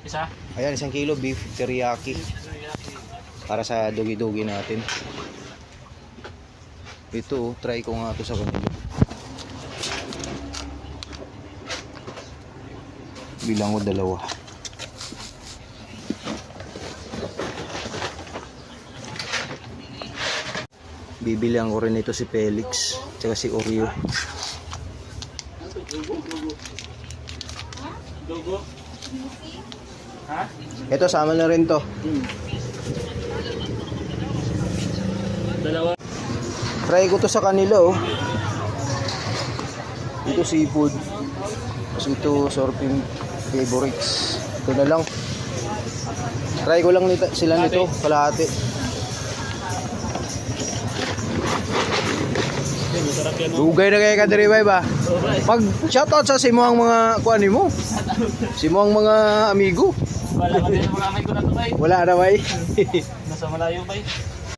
Isa? Ayan, 1 kilo beef teriyaki. Para sa dugi-dugi natin. Ito, try ko nga ito sa kanila. Bilang ko 2. Bibilihan ko rin ito si Felix tsaka si Oreo. Dugo? Ha? Ito sama na rin to. Dalawa. Try ko to sa kanila oh. Ito seafood. Kasi ito surfing favorites. Ito na lang. Try ko lang sila nito kalahati. Masarap yan. Dugay na kaya ka diri ba? Pag shoutout sa simuang mga kuan mo. Simuang mga amigo. Wala ka din mga amay ko na to, bay. Wala na bay. Nasa malayo, bay.